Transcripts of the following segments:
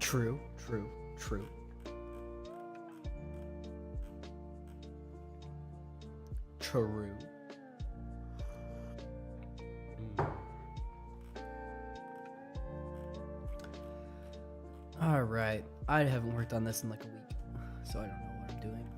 True, true, true. True. All right. I haven't worked on this in like a week, so I don't know what I'm doing.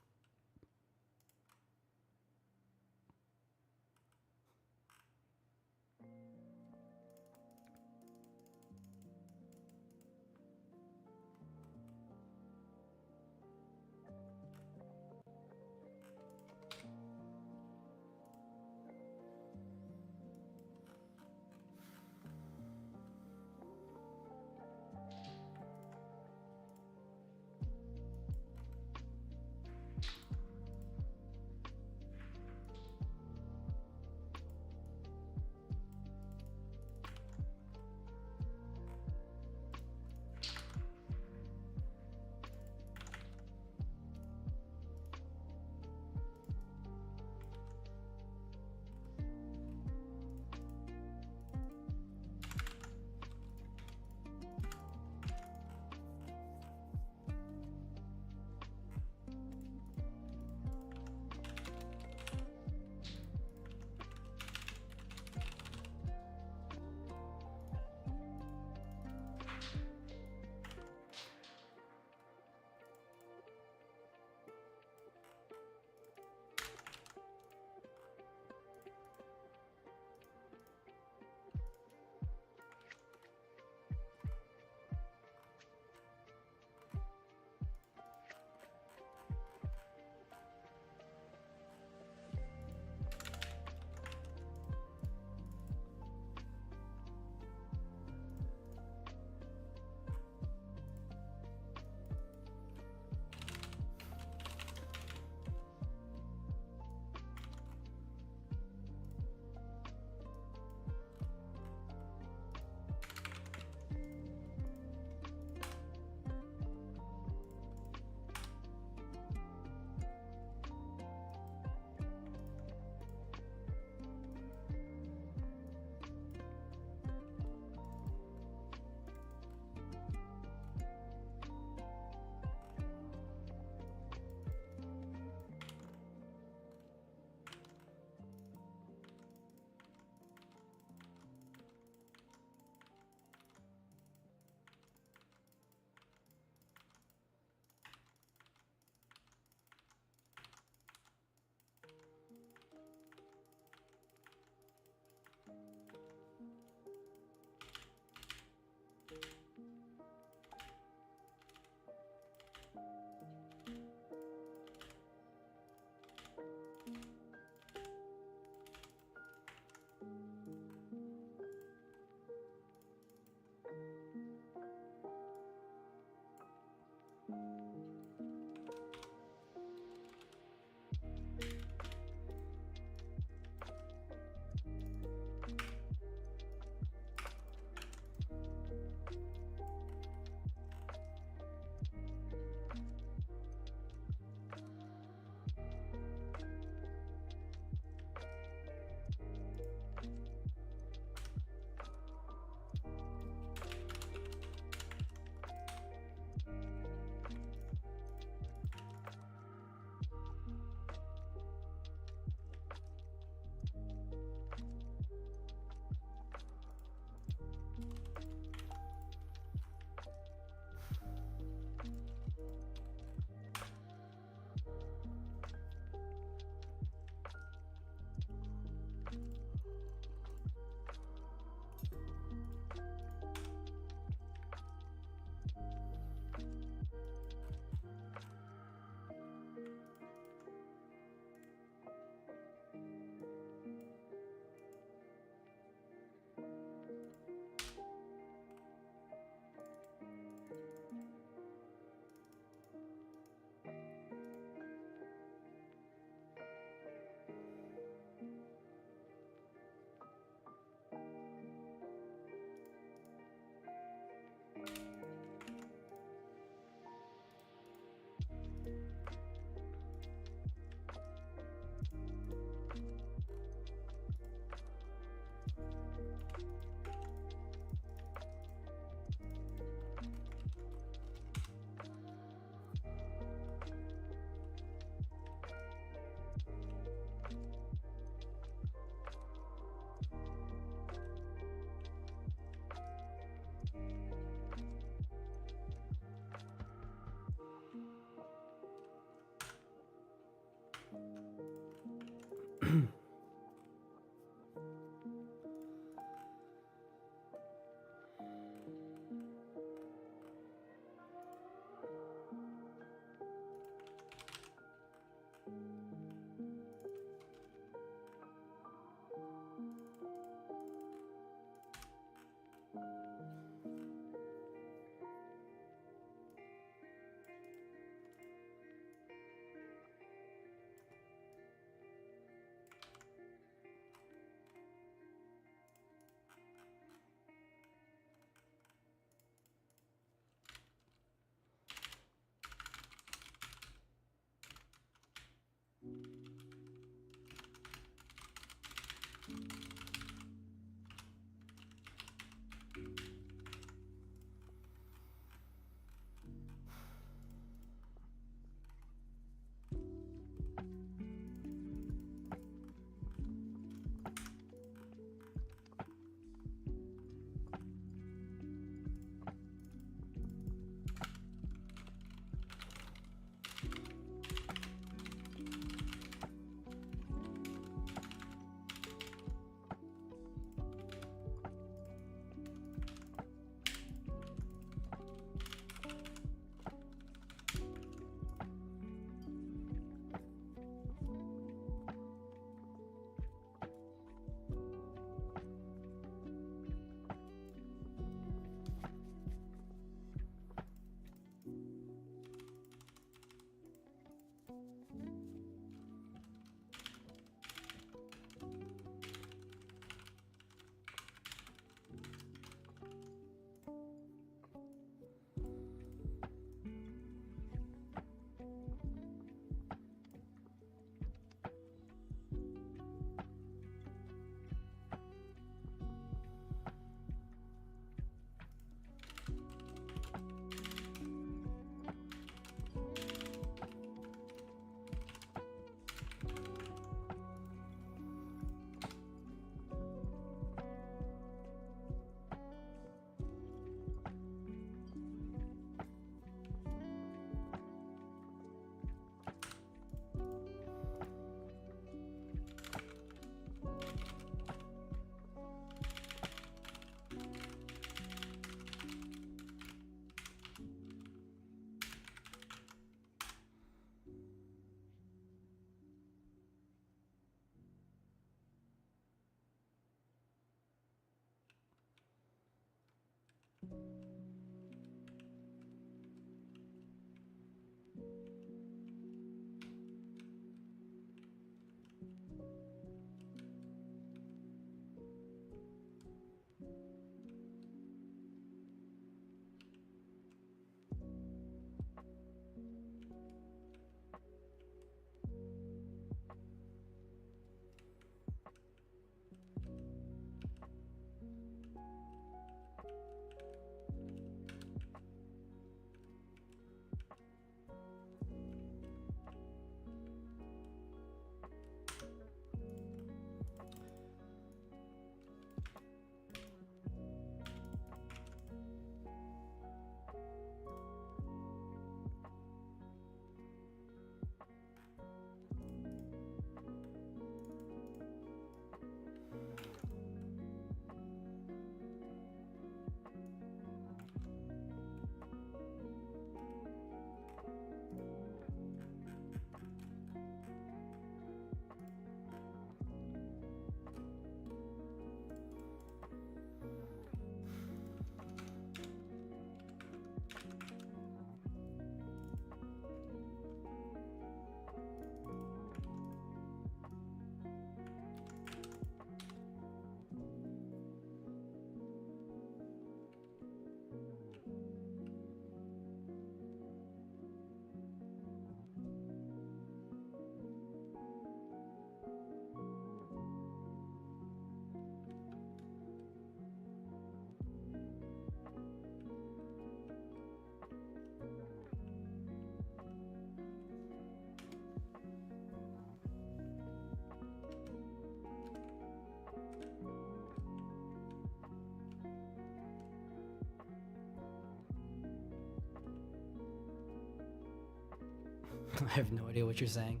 I have no idea what you're saying.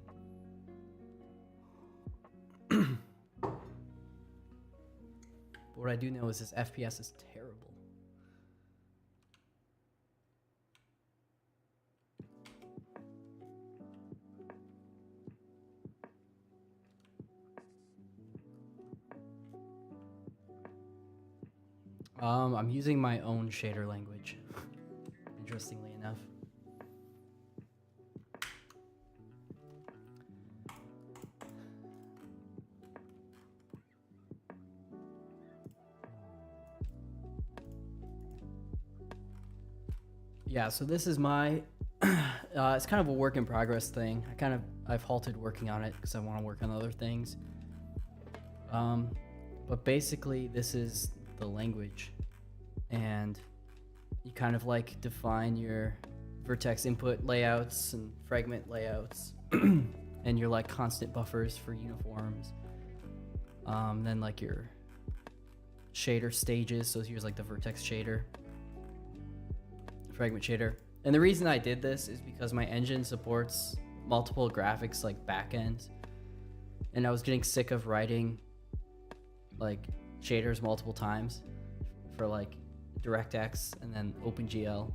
But what I do know is this FPS is terrible. I'm using my own shader language, interestingly enough. Yeah, so this is my, it's kind of a work in progress thing. I've halted working on it because I want to work on other things. But basically this is the language, and you kind of like define your vertex input layouts and fragment layouts and your like constant buffers for uniforms. Then like your shader stages. So here's like the vertex shader, fragment shader. And the reason I did this is because my engine supports multiple graphics like backend, and I was getting sick of writing like shaders multiple times for like DirectX and then OpenGL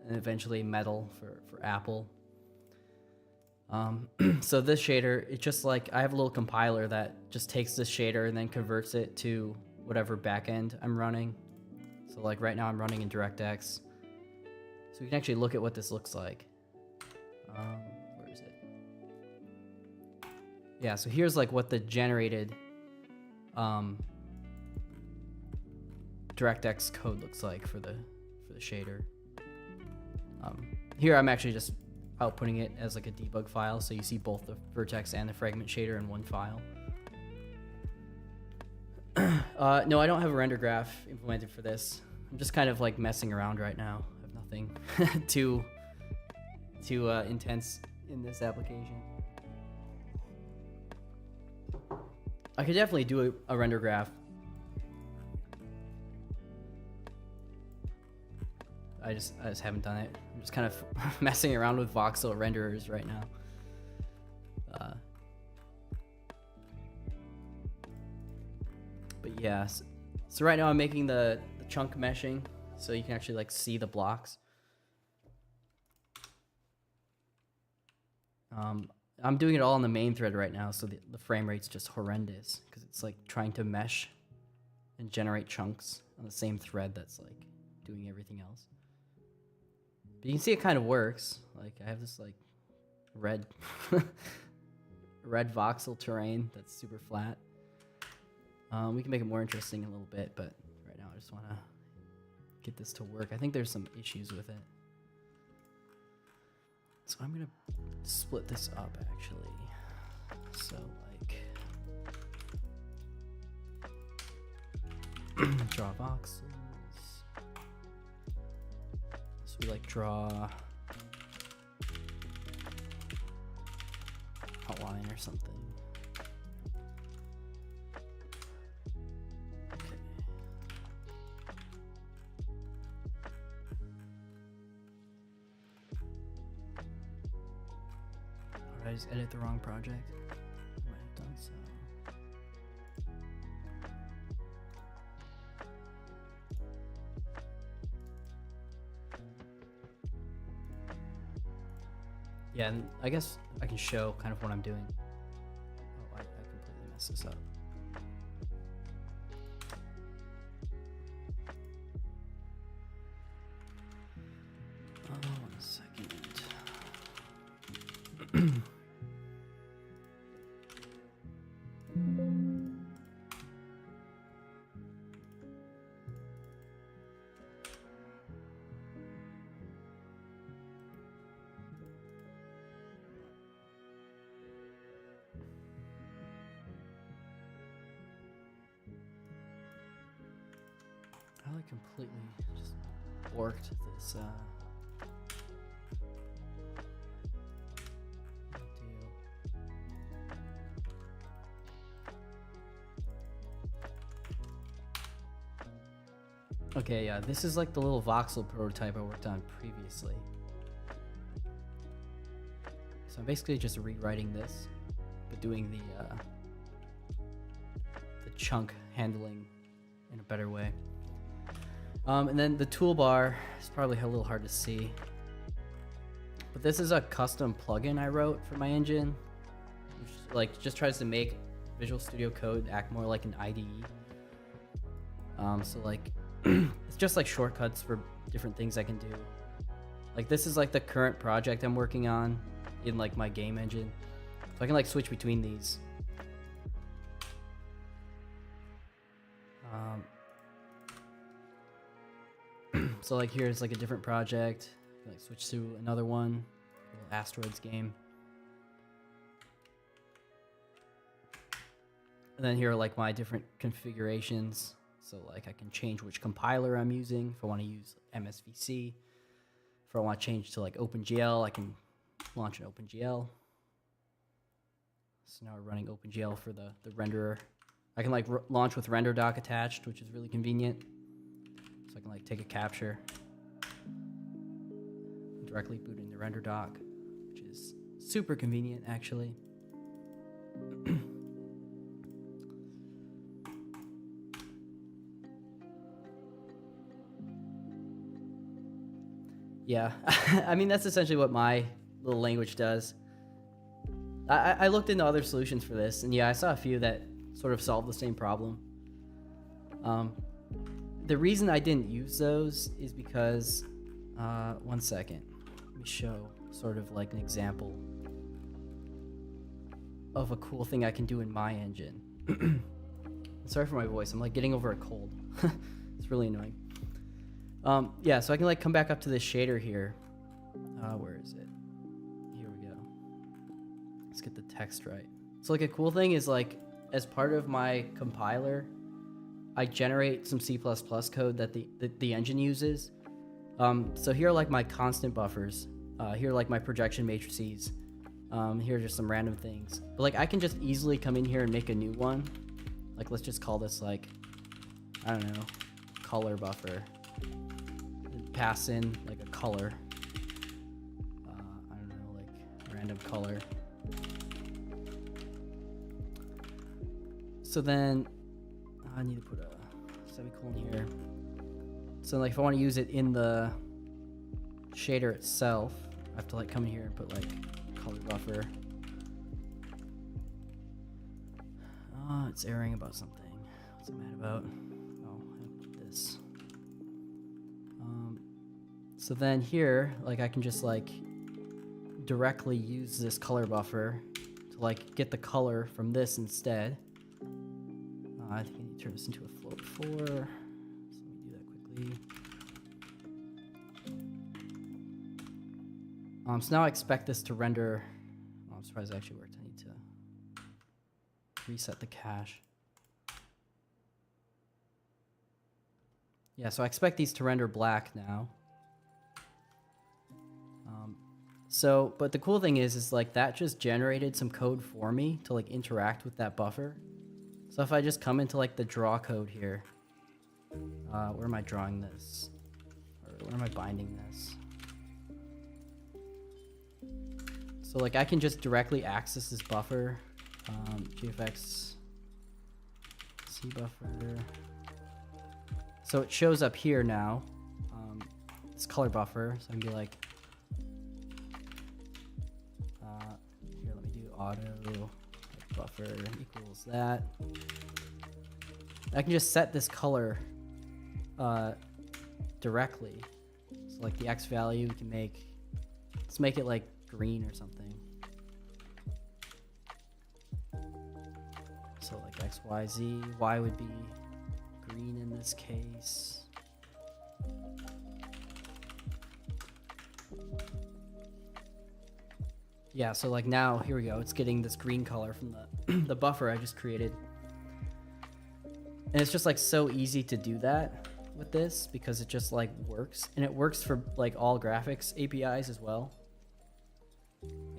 and eventually Metal for Apple. So this shader, it's just like I have a little compiler that just takes this shader and then converts it to whatever backend I'm running. So like right now I'm running in DirectX. So we can actually look at what this looks like. Where is it? Yeah, so here's like what the generated DirectX code looks like for the shader. Here I'm actually just outputting it as like a debug file, so you see both the vertex and the fragment shader in one file. No, I don't have a render graph implemented for this. I'm just kind of like messing around right now. I have nothing too intense in this application. I could definitely do a render graph. I just haven't done it. I'm just kind of messing around with voxel renderers right now. But yeah, so right now I'm making the chunk meshing, so you can actually like see the blocks. I'm doing it all in the main thread right now, so the frame rate's just horrendous because it's like trying to mesh and generate chunks on the same thread that's like doing everything else. But you can see it kind of works. Like I have this like red red voxel terrain that's super flat. We can make it more interesting in a little bit, but right now I just want to get this to work. I think there's some issues with it. So I'm going to split this up actually. So like draw voxels. So we like draw outline or something. Okay. Or did I just edit the wrong project? I might have done so. Yeah, and I guess I can show kind of what I'm doing. Oh, I completely messed this up. Oh, 1 second. I like completely just borked this deal. Okay, yeah, this is like the little voxel prototype I worked on previously. So I'm basically just rewriting this, but doing the chunk handling in a better way. And then the toolbar is probably a little hard to see, but this is a custom plugin I wrote for my engine, which like just tries to make Visual Studio Code act more like an IDE. So like it's just like shortcuts for different things I can do. Like this is like the current project I'm working on in like my game engine, so I can like switch between these. So like here's like a different project, like switch to another one, a little asteroids game. And then here are like my different configurations. So like I can change which compiler I'm using. If I want to use MSVC, if I want to change to like OpenGL, I can launch an OpenGL. So now we're running OpenGL for the renderer. I can like launch with render doc attached, which is really convenient. So I can like take a capture, directly boot into render doc, which is super convenient actually. Yeah, I mean, that's essentially what my little language does. I looked into other solutions for this, and yeah, I saw a few that sort of solve the same problem. The reason I didn't use those is because, one second, let me show sort of like an example of a cool thing I can do in my engine. Sorry for my voice, I'm like getting over a cold. It's really annoying. Yeah, so I can like come back up to this shader here. Where is it? Here we go. Let's get the text right. So like a cool thing is like, as part of my compiler, I generate some C++ code that the engine uses. So here are like my constant buffers. Here are like my projection matrices. Here are just some random things. But like I can just easily come in here and make a new one. Like let's just call this like, I don't know, color buffer. And pass in like a color. I don't know, like random color. So then I need to put a semicolon here. So like if I want to use it in the shader itself, I have to like come here and put like color buffer. Oh, it's erroring about something. What's it mad about? Oh, I put this. So then here, like I can just like directly use this color buffer to like get the color from this instead. I think I need to turn this into a float 4. So let me do that quickly. So now I expect this to render. Oh, I'm surprised it actually worked. I need to reset the cache. Yeah, so I expect these to render black now. But the cool thing is like that just generated some code for me to like interact with that buffer. So if I just come into like the draw code here, where am I drawing this? Or where am I binding this? So like I can just directly access this buffer, GFX C buffer. So it shows up here now, this color buffer. So I can be like, here, let me do auto buffer equals that. I can just set this color directly. So like the X value we can make, let's make it like green or something. So like X, Y, Z, Y would be green in this case. Yeah, so like now, here we go. It's getting this green color from the buffer I just created. And it's just like so easy to do that with this because it just like works. And it works for like all graphics APIs as well.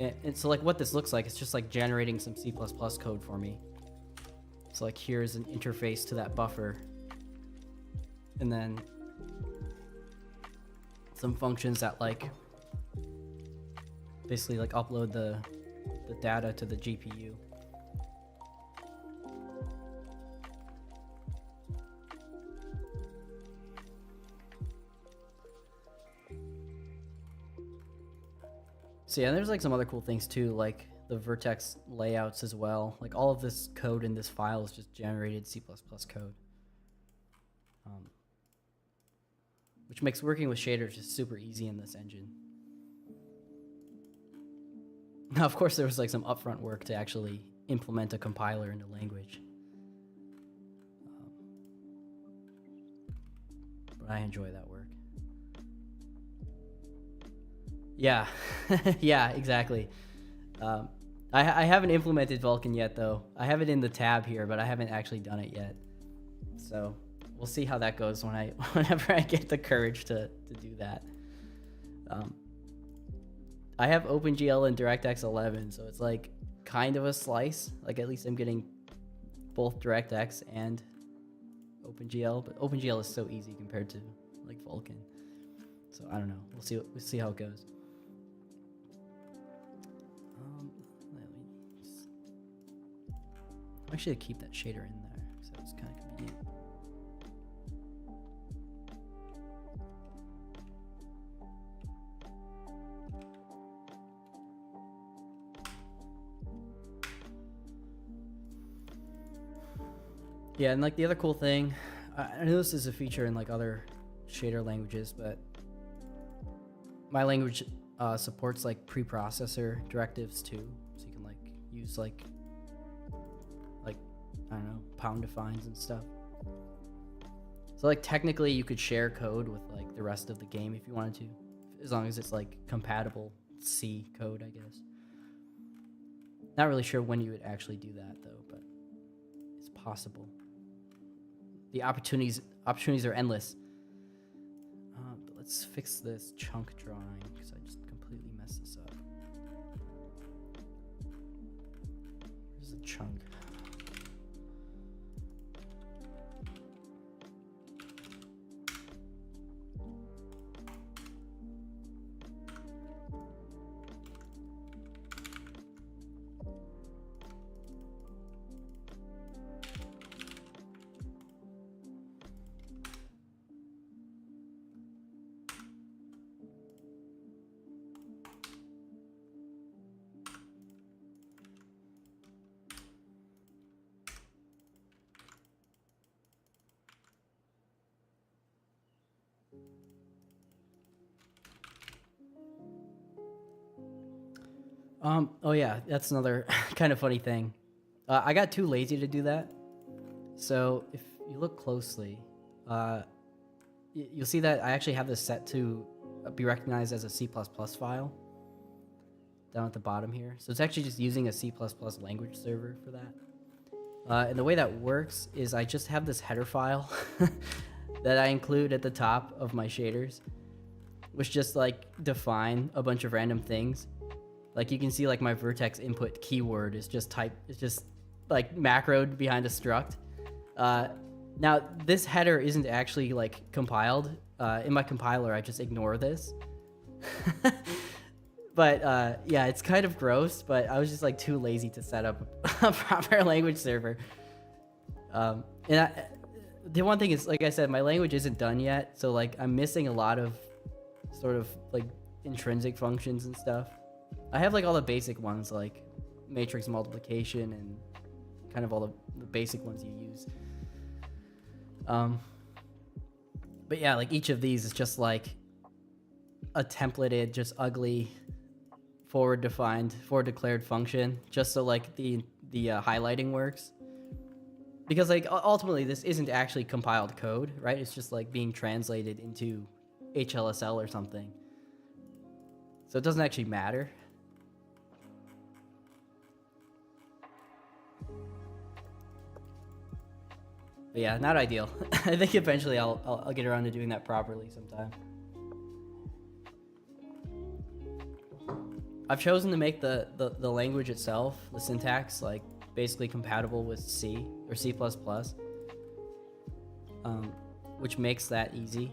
And so like what this looks like, it's just like generating some C++ code for me. So like here's an interface to that buffer. And then some functions that like basically like upload the data to the GPU. So yeah, there's like some other cool things too, like the vertex layouts as well. Like all of this code in this file is just generated C++ code, which makes working with shaders just super easy in this engine. Now, of course, there was like some upfront work to actually implement a compiler into language, but I enjoy that work. Yeah, yeah, exactly. I haven't implemented Vulkan yet, though. I have it in the tab here, but I haven't actually done it yet. So we'll see how that goes whenever I get the courage to do that. I have OpenGL and DirectX 11, so it's like kind of a slice. Like at least I'm getting both DirectX and OpenGL, but OpenGL is so easy compared to like Vulkan. So I don't know. We'll see how it goes. Actually, keep that shader in there, so it's kind of convenient. Yeah, and like the other cool thing, I know this is a feature in like other shader languages, but my language supports like preprocessor directives too, so you can like use like I don't know, pound defines and stuff. So like technically you could share code with like the rest of the game if you wanted to, as long as it's like compatible C code, I guess. Not really sure when you would actually do that though, but it's possible. The opportunities are endless. But let's fix this chunk drawing because I just completely messed this up. Here's the chunk. Oh yeah, that's another kind of funny thing. I got too lazy to do that. So if you look closely, you'll see that I actually have this set to be recognized as a C++ file down at the bottom here. So it's actually just using a C++ language server for that. And the way that works is I just have this header file that I include at the top of my shaders, which just like define a bunch of random things. Like you can see like my vertex input keyword is just like macroed behind a struct. Now this header isn't actually like compiled. In my compiler, I just ignore this. But yeah, it's kind of gross, but I was just like too lazy to set up a proper language server. The one thing is, like I said, my language isn't done yet. So like I'm missing a lot of sort of like intrinsic functions and stuff. I have like all the basic ones like matrix multiplication and kind of all the basic ones you use. But yeah, like each of these is just like a templated, just ugly forward declared function, just so like the highlighting works. Because like ultimately this isn't actually compiled code, right? It's just like being translated into HLSL or something. So it doesn't actually matter. But yeah, not ideal. I think eventually I'll get around to doing that properly sometime. I've chosen to make the language itself, the syntax, like basically compatible with C or C++, which makes that easy,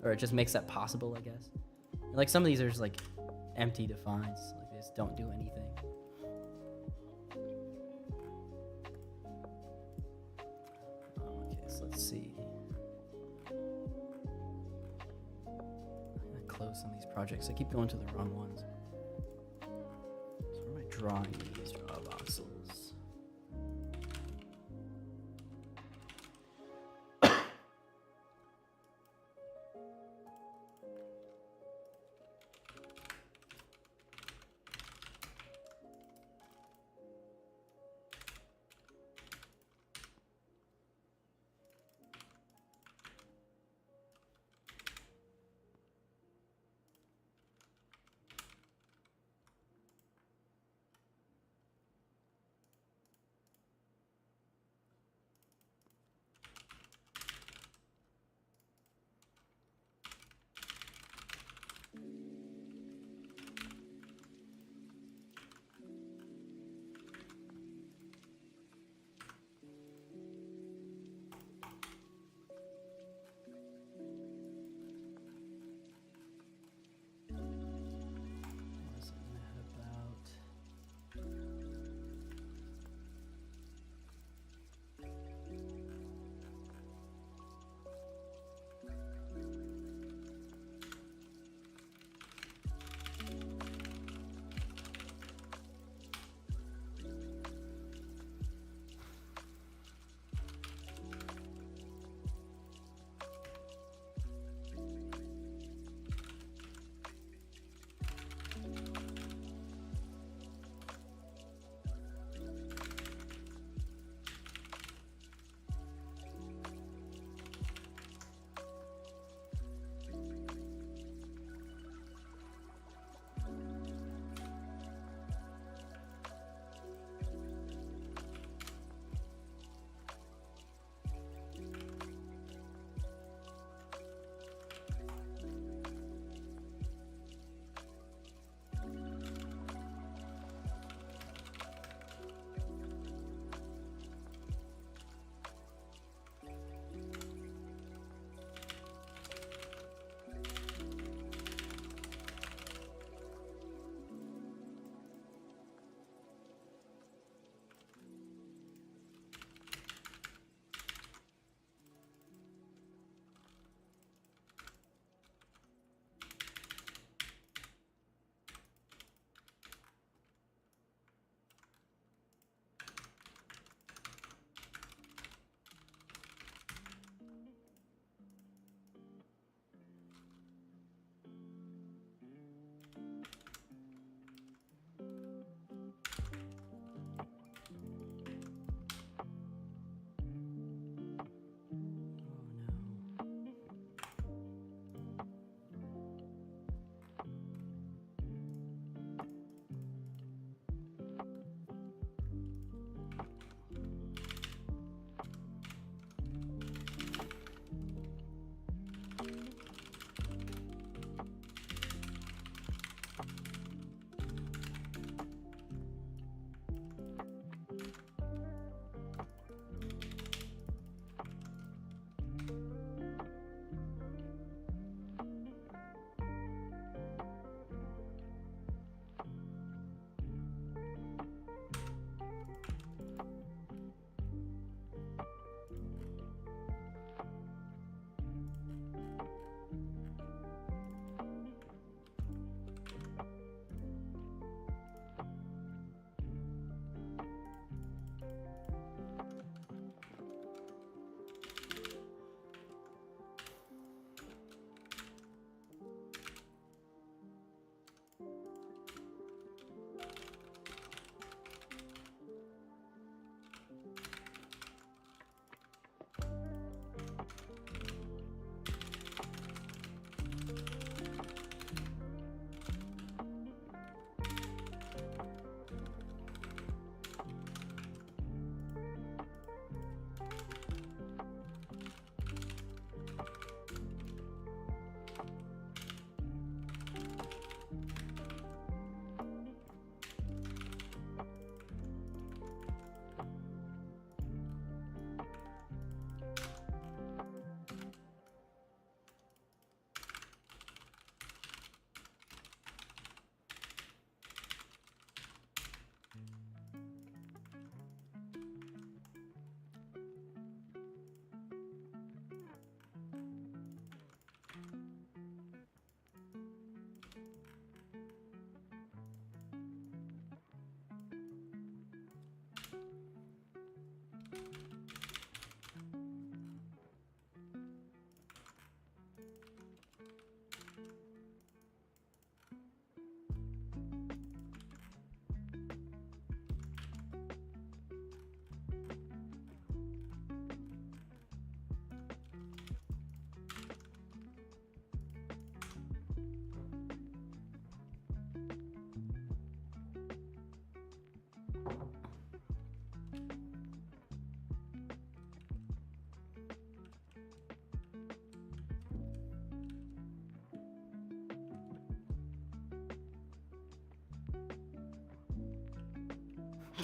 or it just makes that possible, I guess. And like some of these are just like empty defines. Like they just don't do anything. Okay, so let's see. I'm gonna close some of these projects. I keep going to the wrong ones. So where am I drawing these? Draw voxels.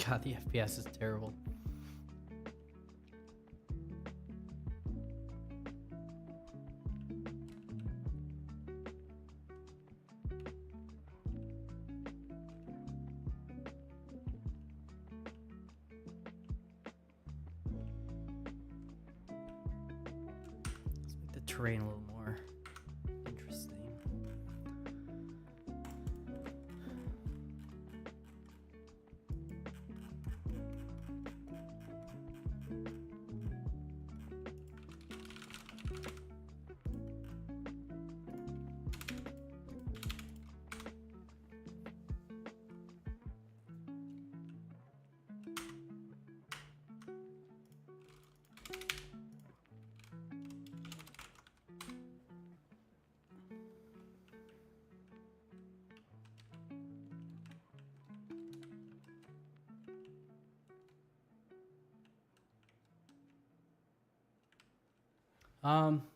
God, the FPS is terrible. Let's make the terrain a little more interesting.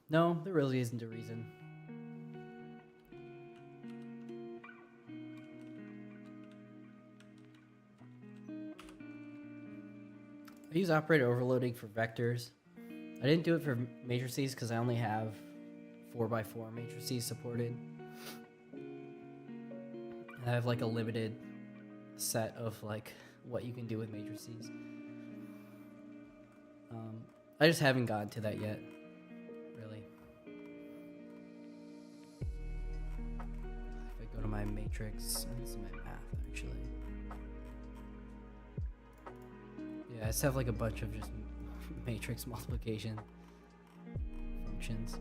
No, there really isn't a reason. I use operator overloading for vectors. I didn't do it for matrices because I only have 4x4 matrices supported. And I have like a limited set of like what you can do with matrices. I just haven't gotten to that yet, really. If I go to my matrix, this is my math actually. Yeah, I just have like a bunch of just matrix multiplication functions.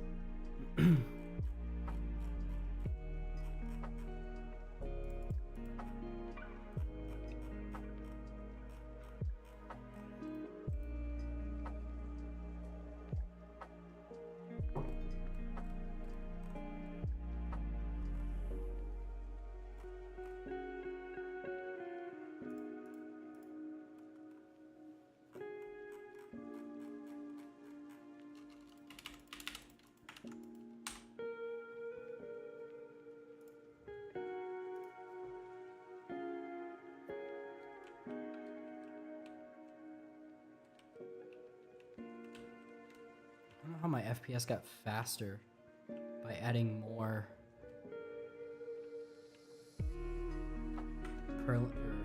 I don't know how my FPS got faster by adding more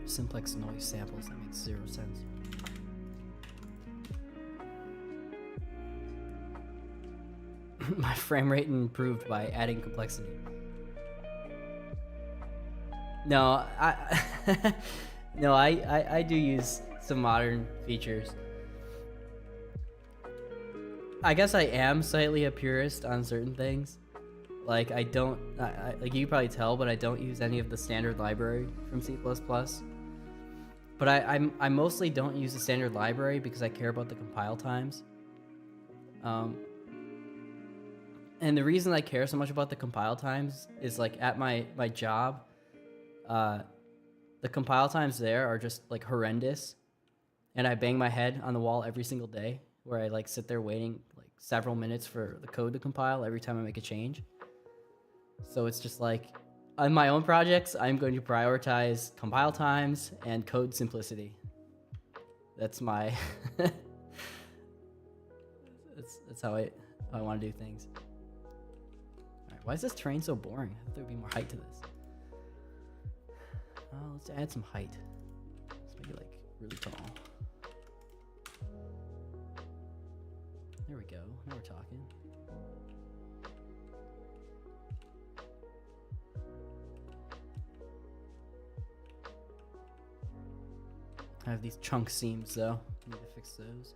simplex noise samples. That makes 0 sense. My frame rate improved by adding complexity. No, I do use some modern features. I guess I am slightly a purist on certain things. Like I like you can probably tell, but I don't use any of the standard library from C++. But I mostly don't use the standard library because I care about the compile times. And the reason I care so much about the compile times is like at my job, the compile times there are just like horrendous, and I bang my head on the wall every single day where I like sit there waiting like several minutes for the code to compile every time I make a change. So it's just like on my own projects, I'm going to prioritize compile times and code simplicity. That's my that's how I want to do things. All right, why is this terrain so boring? I thought there would be more height to this. Let's add some height. Let's make it like really tall. There we go. Now we're talking. I have these chunk seams though. Need to fix those.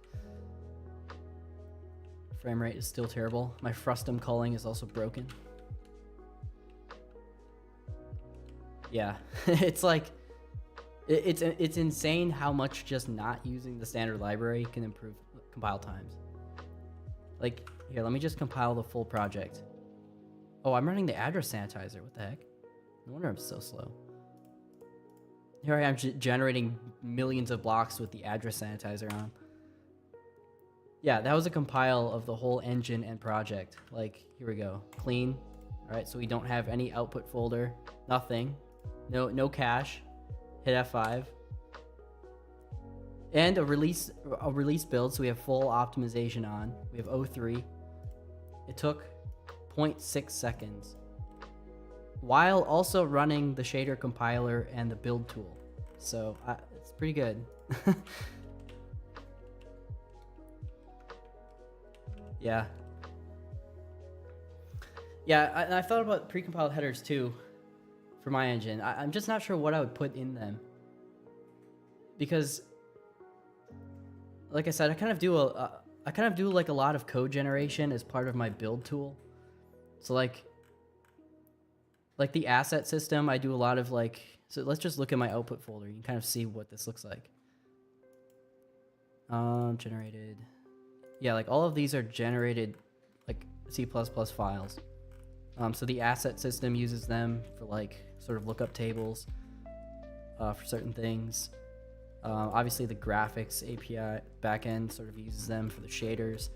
Frame rate is still terrible. My frustum culling is also broken. Yeah, it's like it's insane how much just not using the standard library can improve compile times. Like here, let me just compile the full project. Oh, I'm running the address sanitizer. What the heck? No wonder I'm so slow. Here I am generating millions of blocks with the address sanitizer on. Yeah, that was a compile of the whole engine and project. Like, here we go. Clean. All right, so we don't have any output folder. Nothing. No cache. Hit F5. And a release build, so we have full optimization on. We have O3. It took 0.6 seconds. While also running the shader compiler and the build tool. So it's pretty good. Yeah. Yeah, I thought about precompiled headers too for my engine. I'm just not sure what I would put in them. Because, like I said, I kind of do like a lot of code generation as part of my build tool. So like the asset system, I do a lot of like, so let's just look at my output folder. You can kind of see what this looks like. Generated. Yeah, like all of these are generated like C++ files. So the asset system uses them for like sort of lookup tables for certain things. Obviously the graphics API backend sort of uses them for the shaders.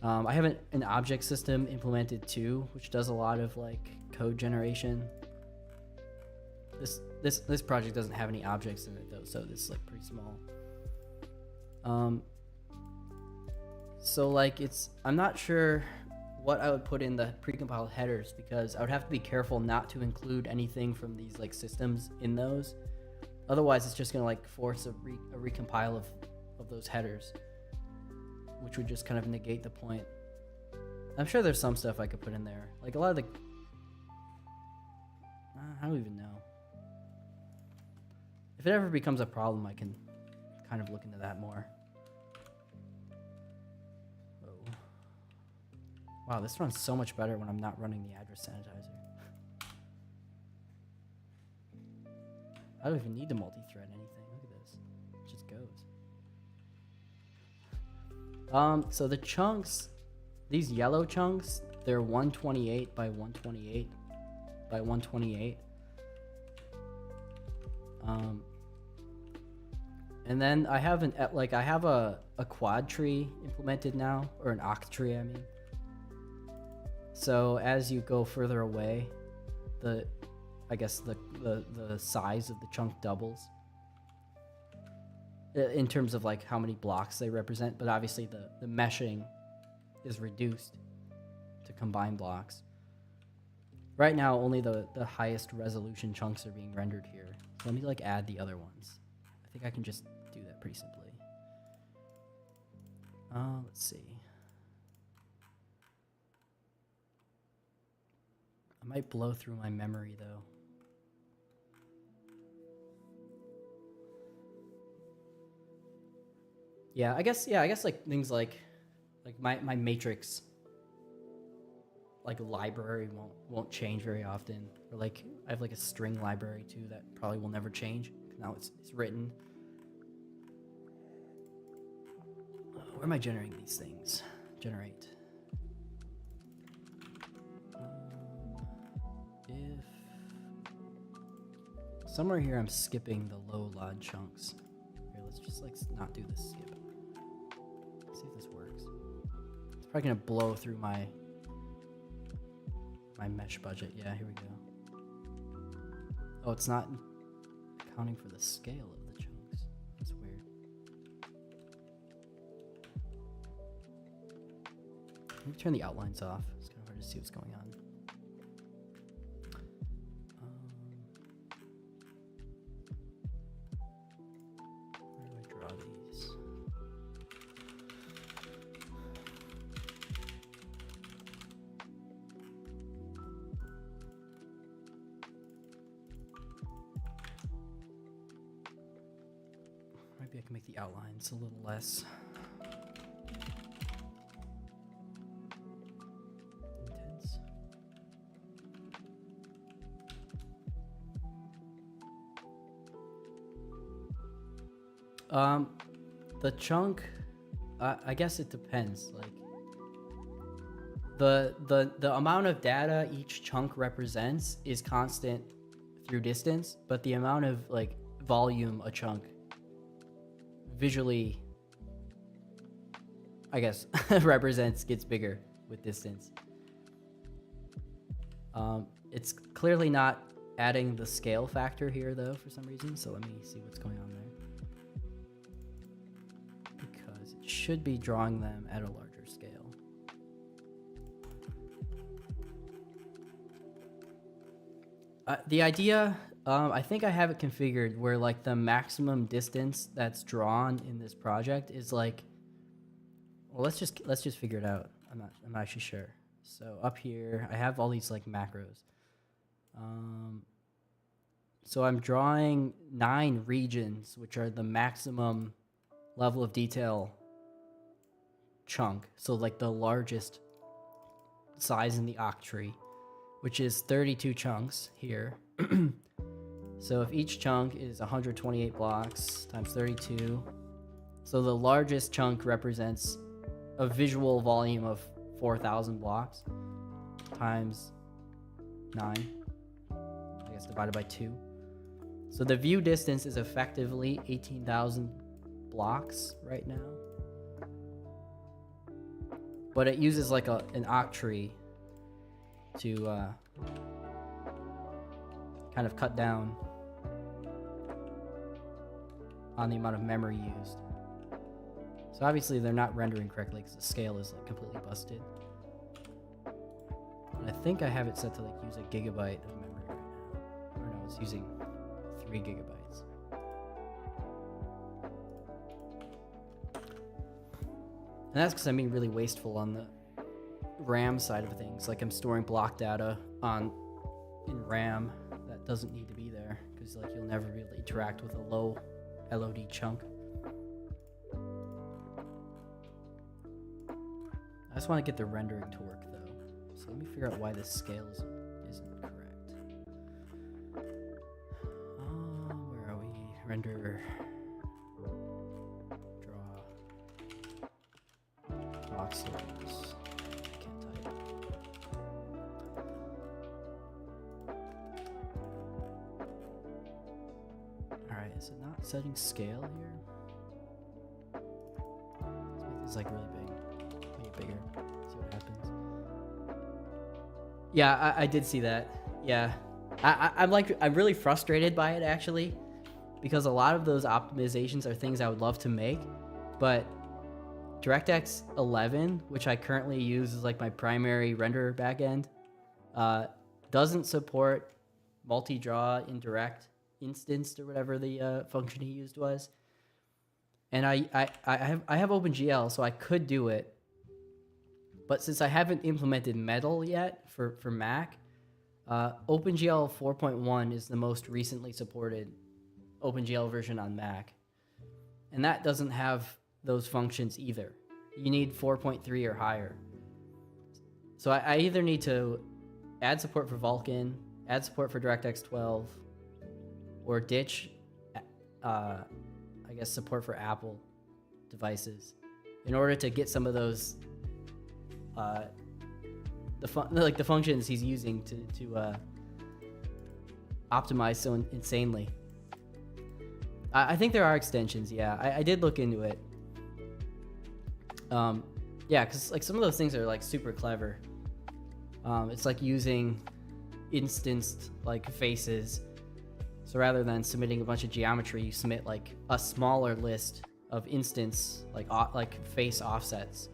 I have an object system implemented too, which does a lot of like code generation. This project doesn't have any objects in it though, so this is like pretty small. So like I'm not sure what I would put in the precompiled headers, because I would have to be careful not to include anything from these like systems in those. Otherwise it's just gonna like force a recompile of those headers, which would just kind of negate the point. I'm sure there's some stuff I could put in there. Like a lot of the, I don't even know. If it ever becomes a problem, I can kind of look into that more. Wow, this runs so much better when I'm not running the address sanitizer. I don't even need to multi-thread anything. Look at this. It just goes. So the chunks, these yellow chunks, they're 128 by 128 by 128. And then I have a quad tree implemented now, or an oct tree, I mean. So as you go further away, the size of the chunk doubles in terms of like how many blocks they represent, but obviously the meshing is reduced to combine blocks. Right now, only the highest resolution chunks are being rendered here. So let me like add the other ones. I think I can just do that pretty simply. Let's see. I might blow through my memory though. Yeah, I guess like things like my matrix like library won't change very often. Or like I have like a string library too that probably will never change. Now it's written. Where am I generating these things? Generate. If somewhere here I'm skipping the low log chunks. Here, let's just like not do this skip. Let's see if this works. It's probably gonna blow through my mesh budget. Yeah, here we go. Oh, it's not accounting for the scale of the chunks. That's weird. Let me turn the outlines off. It's kind of hard to see what's going on. Where do I draw these? Maybe I can make the outlines a little less intense. The chunk, I guess it depends. Like the amount of data each chunk represents is constant through distance, but the amount of like volume a chunk visually, I guess, represents gets bigger with distance. It's clearly not adding the scale factor here though for some reason, so let me see what's going on there. Because it should be drawing them at a larger scale. The idea, I think I have it configured where like the maximum distance that's drawn in this project is like, well, let's just figure it out. I'm not actually sure. So up here, I have all these like macros. So I'm drawing 9 regions, which are the maximum level of detail chunk. So like the largest size in the octree, which is 32 chunks here. So if each chunk is 128 blocks times 32, so the largest chunk represents a visual volume of 4,000 blocks times 9, I guess divided by 2. So the view distance is effectively 18,000 blocks right now. But it uses like an octree to kind of cut down on the amount of memory used. So obviously they're not rendering correctly because the scale is like completely busted. And I think I have it set to like use a gigabyte of memory right now. Or no, it's using 3 gigabytes. And that's because I'm being really wasteful on the RAM side of things. Like I'm storing block data in RAM that doesn't need to be there because like you'll never be able to interact with a low LOD chunk. I just want to get the rendering to work though. So let me figure out why this scale isn't correct. Where are we? Render. Draw. Voxel. Can't type. Alright, is it not setting scale here? Let's make this like really big. Make it bigger. See what happens. Yeah, I did see that. Yeah. I'm really frustrated by it actually, because a lot of those optimizations are things I would love to make, but DirectX 11, which I currently use as like my primary render backend, doesn't support multi-draw indirect instanced or whatever the function he used was. And I have OpenGL, so I could do it. But since I haven't implemented Metal yet for Mac, OpenGL 4.1 is the most recently supported OpenGL version on Mac. And that doesn't have those functions either. You need 4.3 or higher. So I either need to add support for Vulkan, add support for DirectX 12, or ditch, I guess, support for Apple devices in order to get some of those the functions he's using to optimize so insanely. I think there are extensions. Yeah, I did look into it. Yeah, because like some of those things are like super clever. It's like using instanced like faces. So rather than submitting a bunch of geometry, you submit like a smaller list of instance like face offsets.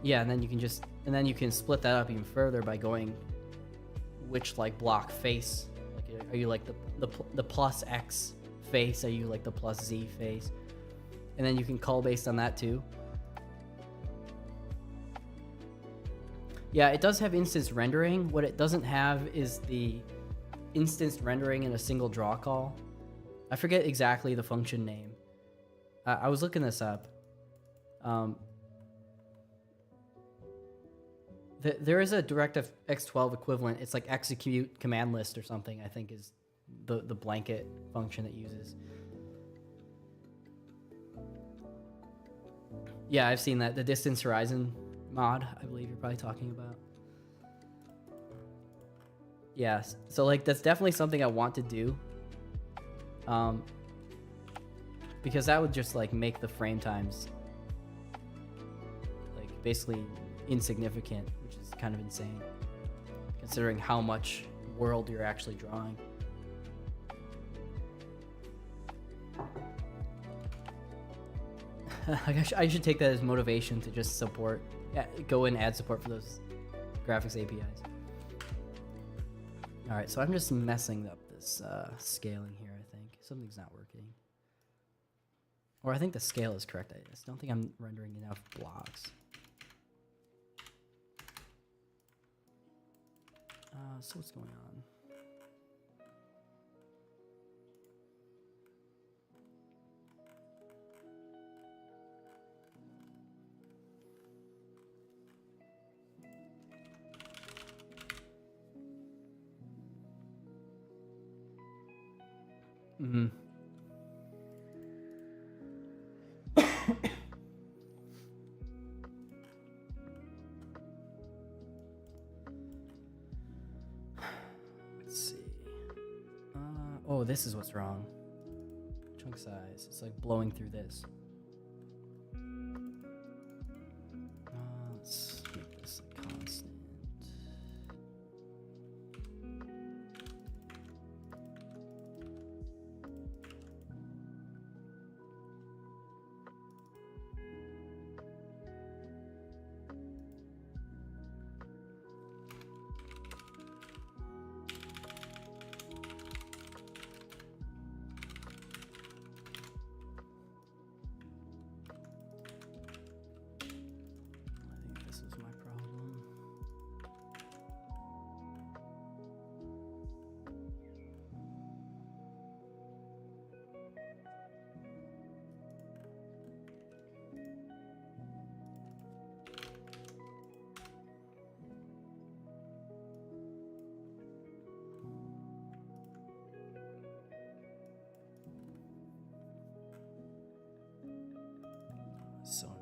Yeah, and then you can split that up even further by going which like block face. Like, are you like the plus X face? Are you like the plus Z face? And then you can call based on that too. Yeah, it does have instance rendering. What it doesn't have is the instance rendering in a single draw call. I forget exactly the function name. I was looking this up. There is a DirectX 12 equivalent. It's like execute command list or something, I think is the blanket function it uses. Yeah, I've seen that. The distance horizon mod, I believe you're probably talking about. Yeah, so like that's definitely something I want to do. Because that would just like make the frame times like basically insignificant, which is kind of insane considering how much world you're actually drawing. I should take that as motivation to just support, go and add support for those graphics APIs. All right, so I'm just messing up this scaling here. I think something's not working, or I think the scale is correct. I just don't think I'm rendering enough blocks. So what's going on? Mm-hmm. Let's see. Oh, this is what's wrong. Chunk size. It's like blowing through this. Let's make this a constant. So annoying.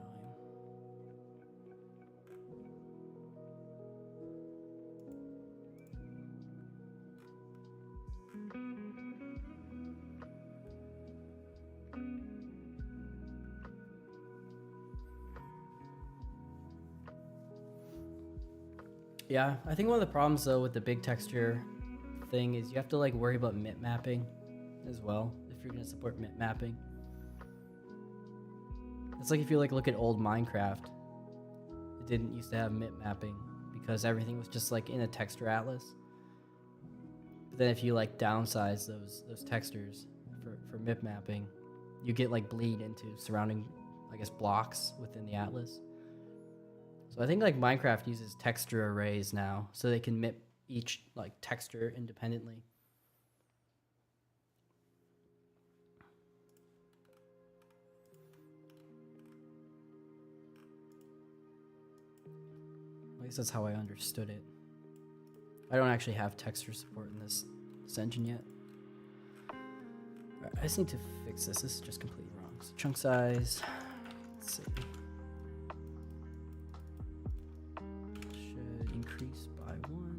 Yeah, I think one of the problems though with the big texture thing is you have to like worry about mip mapping as well if you're gonna support mip mapping. It's like if you like look at old Minecraft, it didn't used to have mip mapping because everything was just like in a texture atlas. But then if you like downsize those textures for mip mapping, you get like bleed into surrounding, I guess, blocks within the atlas. So I think like Minecraft uses texture arrays now, so they can mip each like texture independently. At least that's how I understood it. I don't actually have texture support in this engine yet. Alright, I just need to fix this. This is just completely wrong. So chunk size. Let's see. Should increase by 1.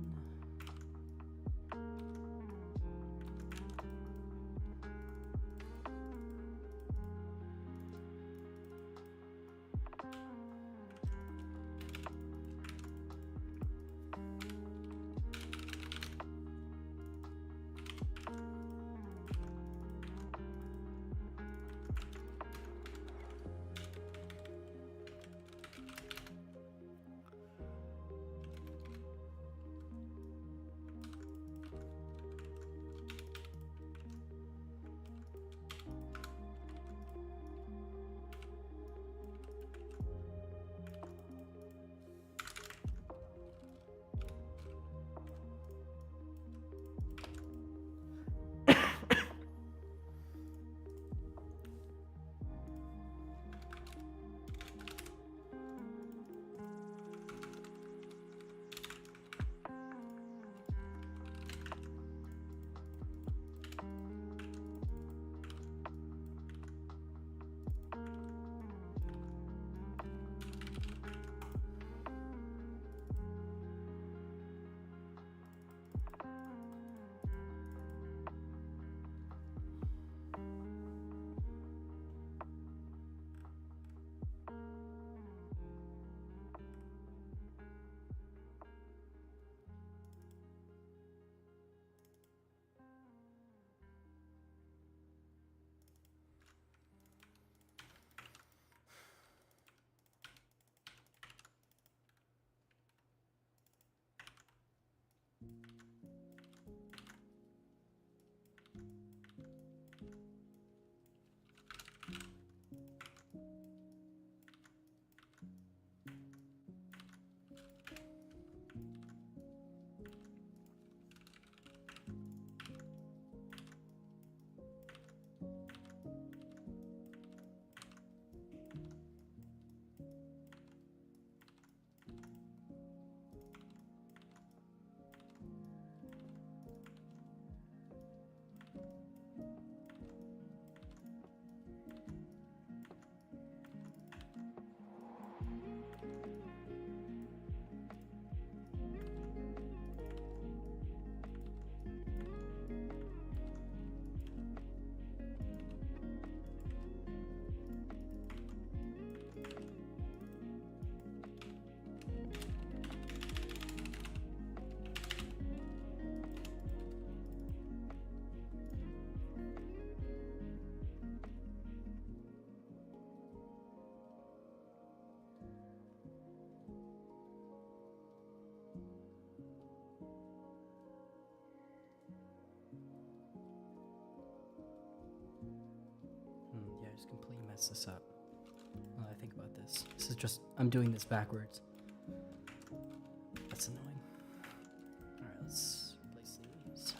just completely mess this up. Now that I think about this. This is just, I'm doing this backwards. That's annoying. Alright, let's replace these.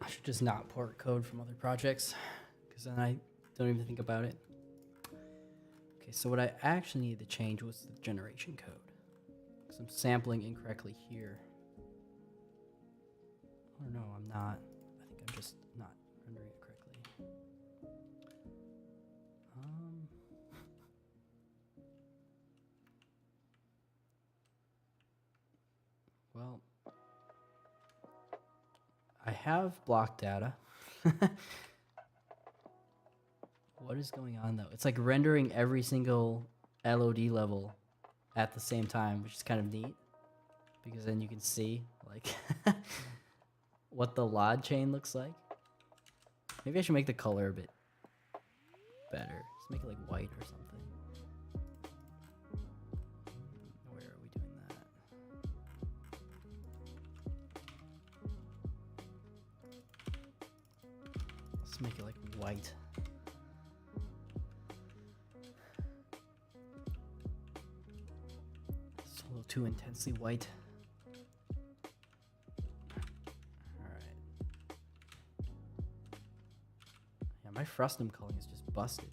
I should just not port code from other projects because then I don't even think about it. Okay, so what I actually need to change was the generation code because I'm sampling incorrectly here. Or no, I'm not. I think I'm just not rendering it correctly. Well, I have block data. What is going on though? It's like rendering every single LOD level at the same time, which is kind of neat because then you can see like what the LOD chain looks like. Maybe I should make the color a bit better. Just make it like white or something. Where are we doing that? Let's make it like white. It's a little too intensely white. My frustum culling is just busted.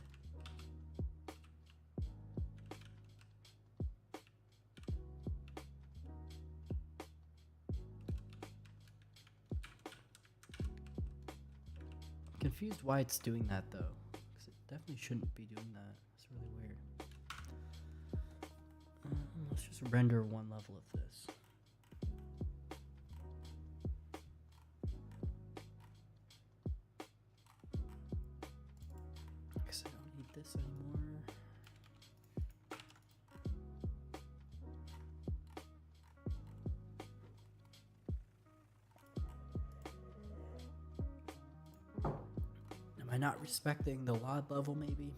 I'm confused why it's doing that though, because it definitely shouldn't be doing that. It's really weird. Let's just render one level of this. This anymore. Am I not respecting the LOD level maybe?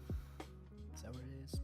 Is that what it is?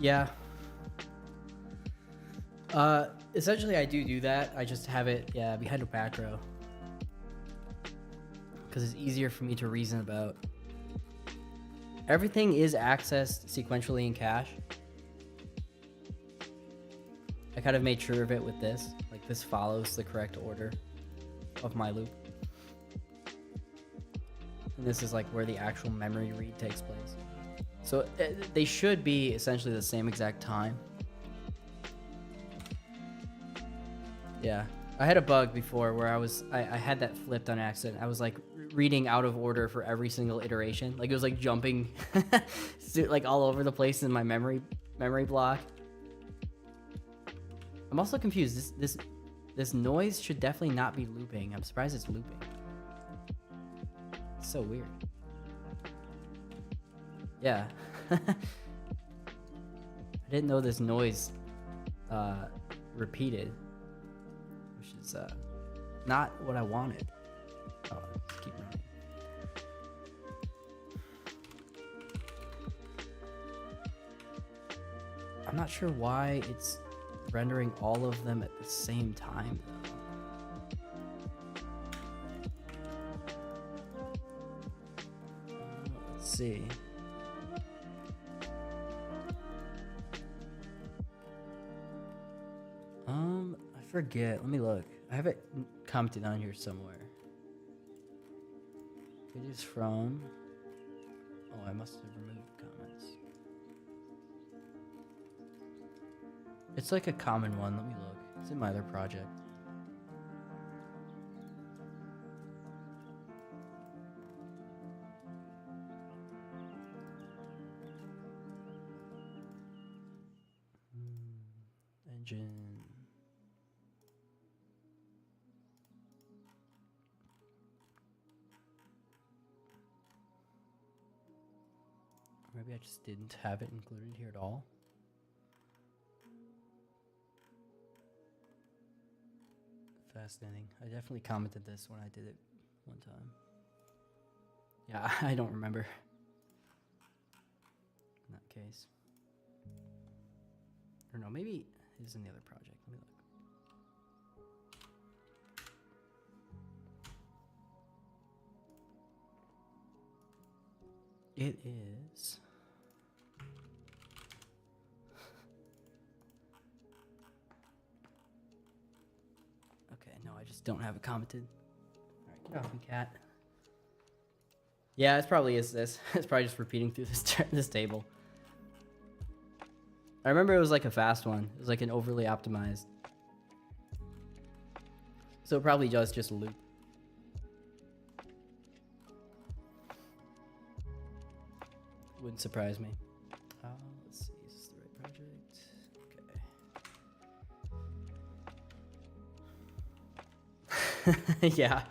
Yeah. Essentially I do that. I just have it, behind a back row. Because it's easier for me to reason about. Everything is accessed sequentially in cache. I kind of made sure of it with this. Like this follows the correct order of my loop. And this is like where the actual memory read takes place. So they should be essentially the same exact time. Yeah, I had a bug before where I had that flipped on accident. I was like reading out of order for every single iteration. Like it was like jumping like all over the place in my memory block. I'm also confused. This noise should definitely not be looping. I'm surprised it's looping. It's so weird. Yeah. I didn't know this noise repeated, which is not what I wanted. Oh, let's keep running. I'm not sure why it's rendering all of them at the same time, though. Let's see. I forget. Let me look. I have it commented on here somewhere. It is from... Oh, I must have removed comments. It's like a common one. Let me look. It's in my other project. Engine. Maybe I just didn't have it included here at all. Fascinating. I definitely commented this when I did it one time. Yeah, I don't remember. In that case. Or no, maybe it is in the other project. Let me look. It is... Okay, no, I just don't have it commented. Alright, get off me, cat. Yeah, it probably is this. It's probably just repeating through this table. I remember it was like a fast one. It was like an overly optimized. So it probably does just loop. Wouldn't surprise me. Let's see, is this the right project? Okay. Yeah.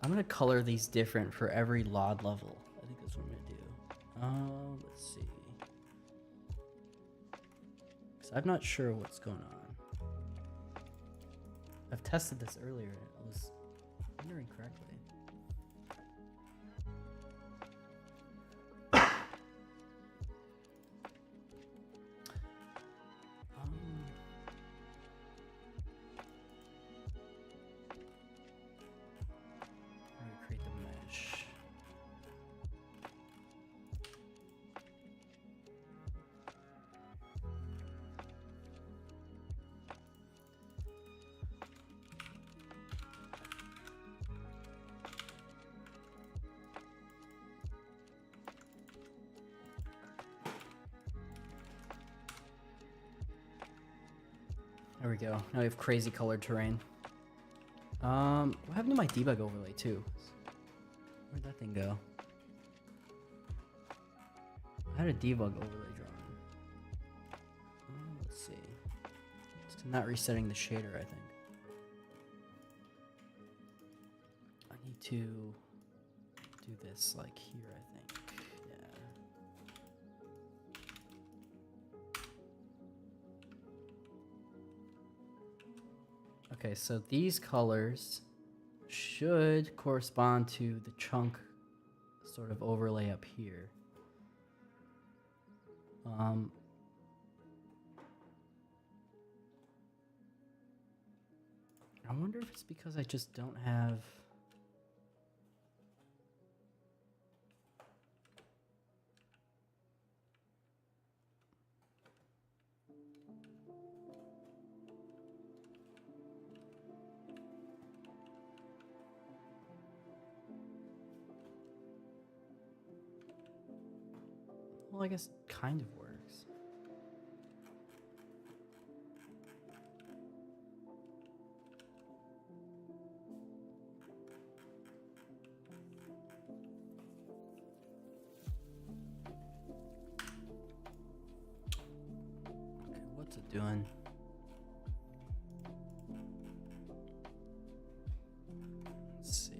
I'm gonna color these different for every LOD level. I think that's what I'm gonna do. Let's see. Because I'm not sure what's going on. I've tested this earlier and I was rendering correctly. There we go. Now we have crazy colored terrain. What happened to my debug overlay too? Where'd that thing go? I had a debug overlay drawn. Let's see. It's not resetting the shader, I think. I need to do this like here, I think. Okay, so these colors should correspond to the chunk sort of overlay up here. I wonder if it's because I just don't have... Well, I guess kind of works. Okay, what's it doing? Let's see.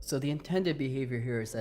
So the intended behavior here is that